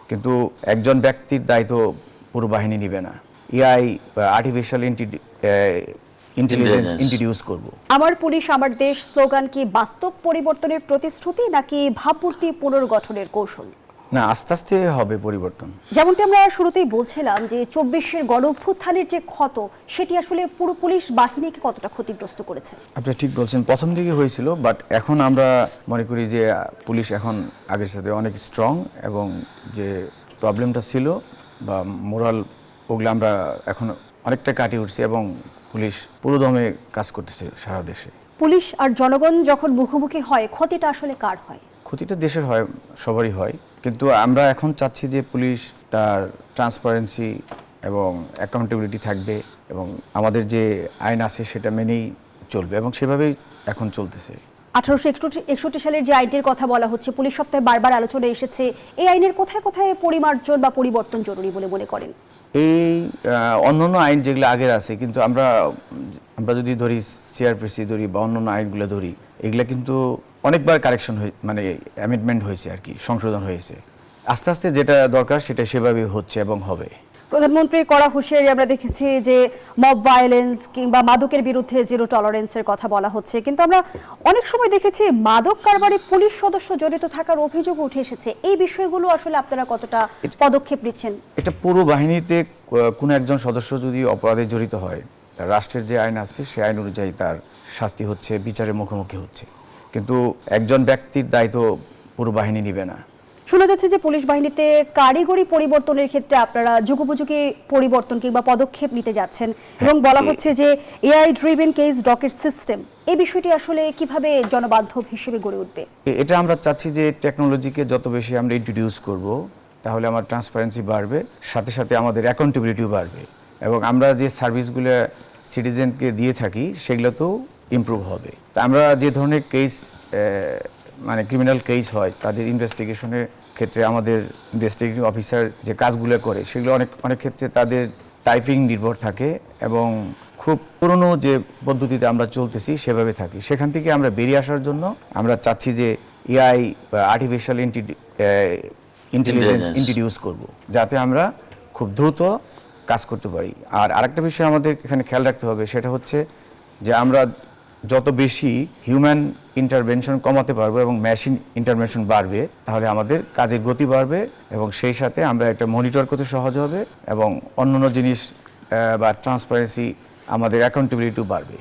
কিন্তু একজন ব্যক্তির দায়িত্ব পুরো বাহিনী নেবে না। এআই আর্টিফিশিয়াল ইন্টেলিজেন্স ইন্ট্রোডিউস করব। আমার পুলিশ আমার দেশ স্লোগান কি বাস্তব পরিবর্তনের প্রতিশ্রুতি নাকি ভাবমূর্তি পুনর্গঠনের কৌশল? না, আস্তে আস্তে হবে পরিবর্তন। যেমনটি আমরা শুরুতেই বলছিলাম যে ২৪-এর গণঅভ্যুত্থানের যে ক্ষত সেটি আসলে পুরো পুলিশ বাহিনীকে কতটা ক্ষতিগ্রস্ত করেছে? আপনি ঠিক বলছেন, প্রথম দিকে হয়েছিল, বাট এখন আমরা মনে করি যে পুলিশ এখন আগের সাথে অনেক স্ট্রং, এবং যে প্রবলেমটা ছিল বা মোরাল, ওগুলো আমরা এখন অনেকটা কাটিয়ে উঠছি, এবং পুলিশ পুরোদমে কাজ করতেছে সারা দেশে। পুলিশ আর জনগণ যখন মুখোমুখি হয় ক্ষতিটা আসলে কার হয়? ক্ষতিটা দেশের হয়, সবারই হয়, কিন্তু আমরা এখন চাচ্ছি যে পুলিশ তার ট্রান্সপারেন্সি এবং অ্যাকাউন্টেবিলিটি থাকবে, এবং আমাদের যে আইন আছে সেটা মেনেই চলবে, এবং সেভাবেই এখন চলতেছে। ১৮৬১ সালের যে আইনটির কথা বলা হচ্ছে, পুলিশ সপ্তাহে বারবার আলোচনা এসেছে, এই আইনের কোথায় কোথায় পরিমার্জন বা পরিবর্তন জরুরি বলে মনে করেন? এই অন্যান্য আইন যেগুলো আগের আছে, কিন্তু আমরা যদি ধরি সিআরপিসি ধরি বা অন্যান্য আইনগুলো ধরি, এগুলো কিন্তু অনেকবার কারেকশন মানে অ্যামেন্ডমেন্ট হয়েছে আর কি, সংশোধন হয়েছে। আস্তে আস্তে যেটা দরকার সেটা সেভাবে হচ্ছে এবং হবে। প্রধানমন্ত্রীর কড়া হুঁশিয়ারি আমরা দেখেছি যে মব ভায়োলেন্স কিংবা মাদকের বিরুদ্ধে জিরো টলারেন্সের কথা বলা হচ্ছে, কিন্তু আমরা অনেক সময় দেখেছি মাদক কারবারে পুলিশ সদস্য জড়িত থাকার অভিযোগ উঠে এসেছে। এই বিষয়গুলো আসলে আপনারা কতটা পদক্ষেপ নিচ্ছেন? এটা পুরো বাহিনীতে কোনো একজন সদস্য যদি অপরাধে জড়িত হয়, রাষ্ট্রের যে আইন আছে সেই আইন অনুযায়ী তার শাস্তি হচ্ছে, বিচারের মুখোমুখি হচ্ছে, কিন্তু একজন ব্যক্তির দায়িত্ব পুরো বাহিনী নেবে না। শোনা যাচ্ছে যে পুলিশ বাহিনীতে কারিগরি পরিবর্তনের ক্ষেত্রে আপনারা যুগোপযোগী পরিবর্তন কিংবা পদক্ষেপ নিতে যাচ্ছেন, এবং বলা হচ্ছে যে AI driven case docket system, এই বিষয়টি আসলে কিভাবে জনবান্ধব হিসেবে গড়ে উঠবে? এটা আমরা চাচ্ছি যে টেকনোলজিকে যত বেশি আমরা ইন্ট্রোডিউস করব, তাহলে আমার ট্রান্সপারেন্সি বাড়বে, সাথে সাথে আমাদের অ্যাকাউন্টেবিলিটিও বাড়বে, এবং আমরা যে সার্ভিসগুলো সিটিজেনকে দিয়ে থাকি সেগুলোতেও ইমপ্রুভ হবে। তা আমরা যে ধরনের কেস, মানে ক্রিমিনাল কেস হয়, তাদের ইনভেস্টিগেশনের ক্ষেত্রে আমাদের ইনভেস্টিগেটিং অফিসার যে কাজগুলো করে সেগুলো অনেক ক্ষেত্রে তাদের টাইপিং নির্ভর থাকে, এবং খুব পুরনো যে পদ্ধতিতে আমরা চলতেছি সেভাবে থাকি। সেখান থেকে আমরা বেরিয়ে আসার জন্য আমরা চাচ্ছি যে এআই বা আর্টিফিশিয়াল ইন্টেলিজেন্স ইন্ট্রোডিউস করব, যাতে আমরা খুব দ্রুত কাজ করতে পারি। আর আরেকটা বিষয় আমাদের এখানে খেয়াল রাখতে হবে, সেটা হচ্ছে যে আমরা যত বেশি হিউম্যান ইন্টারভেনশন কমাতে পারবো এবং মেশিন ইন্টারভেনশন বাড়বে, তাহলে আমাদের কাজের গতি বাড়বে, এবং সেই সাথে আমরা একটা মনিটর করতে সহজ হবে, এবং অন্যান্য জিনিস বা ট্রান্সপারেন্সি, আমাদের অ্যাকাউন্টেবিলিটিও বাড়বে।